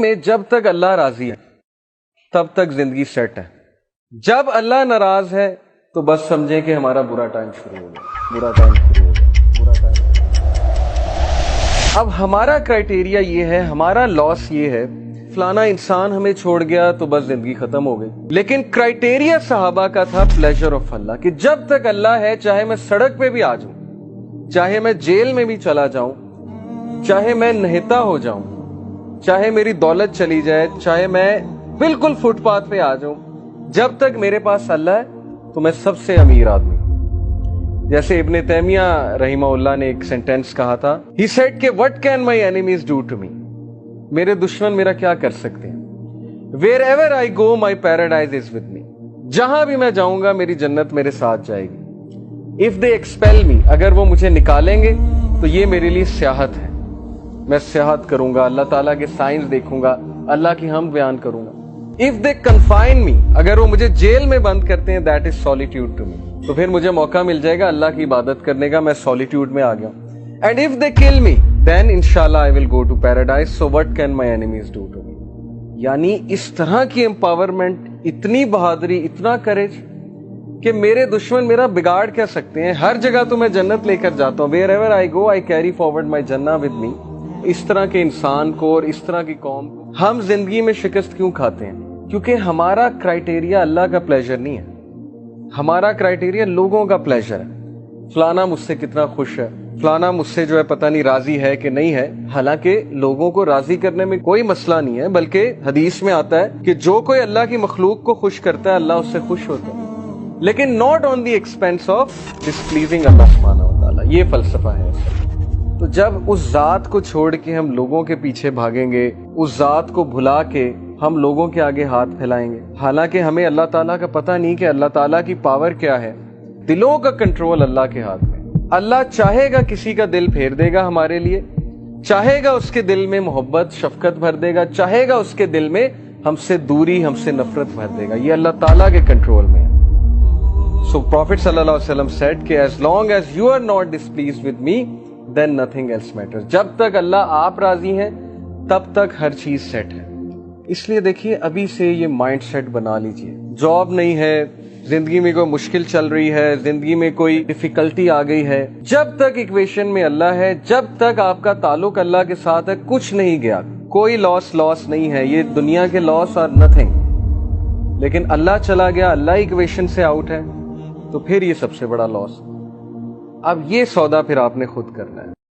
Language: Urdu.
میں جب تک اللہ راضی ہے تب تک زندگی سیٹ ہے. جب اللہ ناراض ہے تو بس سمجھیں کہ ہمارا برا ٹائم شروع ہو گیا. اب ہمارا کرائٹیریا یہ ہے, ہمارا لاس یہ ہے, فلانا انسان ہمیں چھوڑ گیا تو بس زندگی ختم ہو گئی. لیکن کرائٹیریا صحابہ کا تھا پلیجر آف اللہ, کہ جب تک اللہ ہے چاہے میں سڑک پہ بھی آ جاؤں, چاہے میں جیل میں بھی چلا جاؤں, چاہے میں نہتا ہو جاؤں, چاہے میری دولت چلی جائے, چاہے میں بالکل فٹ پاتھ پہ آ جاؤں, جب تک میرے پاس اللہ ہے تو میں سب سے امیر آدمی. جیسے ابن تیمیہ رحمہ اللہ نے ایک سینٹینس کہا تھا, ہی سیڈ کہ what can my enemies do to me, میرے دشمن میرا کیا کر سکتے ہیں. wherever I go my paradise is with me, جہاں بھی میں جاؤں گا میری جنت میرے ساتھ جائے گی. if they expel me, اگر وہ مجھے نکالیں گے تو یہ میرے لیے سیاحت ہے, میں سیاحت کروں گا, اللہ تعالیٰ کے سائنس دیکھوں گا, اللہ کی حمد بیان کروں گا. if they confine me, اگر وہ مجھے جیل میں بند کرتے ہیں, that is solitude to me, تو پھر مجھے موقع مل جائے گا اللہ کی عبادت کرنے کا, میں سولیٹیوڈ میں آ گیا. and if they kill me then inshallah I will go to paradise, so what can my enemies do to me. یعنی اس طرح کی امپاورمنٹ, اتنی بہادری, اتنا کریج کہ میرے دشمن میرا بگاڑ کیا سکتے ہیں. ہر جگہ تو میں جنت لے کر جاتا ہوں, wherever I go I carry forward my jannah with me. اس طرح کے انسان کو اور اس طرح کی قوم کو ہم زندگی میں شکست کیوں کھاتے ہیں؟ کیونکہ ہمارا کرائٹیریا اللہ کا پلیجر نہیں ہے, ہمارا کرائٹیریا لوگوں کا پلیجر ہے. فلانا مجھ سے کتنا خوش ہے, فلانا مجھ سے جو ہے پتہ نہیں راضی ہے کہ نہیں ہے. حالانکہ لوگوں کو راضی کرنے میں کوئی مسئلہ نہیں ہے, بلکہ حدیث میں آتا ہے کہ جو کوئی اللہ کی مخلوق کو خوش کرتا ہے اللہ اس سے خوش ہوتا ہے, لیکن not on the expense of displeasing اللہ سبحانہ و تعالیٰ. یہ فلسفہ ہے. تو جب اس ذات کو چھوڑ کے ہم لوگوں کے پیچھے بھاگیں گے, اس ذات کو بھلا کے ہم لوگوں کے آگے ہاتھ پھیلائیں گے, حالانکہ ہمیں اللہ تعالیٰ کا پتہ نہیں کہ اللہ تعالیٰ کی پاور کیا ہے. دلوں کا کنٹرول اللہ کے ہاتھ میں. اللہ چاہے گا کسی کا دل پھیر دے گا ہمارے لیے, چاہے گا اس کے دل میں محبت شفقت بھر دے گا, چاہے گا اس کے دل میں ہم سے دوری ہم سے نفرت بھر دے گا. یہ اللہ تعالیٰ کے کنٹرول میں ہے. So Prophet صلی اللہ علیہ وسلم said کہ as long as you are not displeased with me then nothing else matters. جب تک اللہ آپ راضی ہیں تب تک ہر چیز سیٹ ہے. اس لیے دیکھیے ابھی سے یہ مائنڈ سیٹ بنا لیجئے. جاب نہیں ہے, زندگی میں کوئی مشکل چل رہی ہے, زندگی میں کوئی ڈیفیکلٹی آ گئی ہے, جب تک ایکویشن میں اللہ ہے, جب تک آپ کا تعلق اللہ کے ساتھ ہے, کچھ نہیں گیا, کوئی لاس نہیں ہے. یہ دنیا کے لاس اور نتھنگ. لیکن اللہ چلا گیا, اللہ ایکویشن سے آؤٹ ہے, تو پھر یہ سب سے بڑا لاس. اب یہ سودا پھر آپ نے خود کرنا ہے.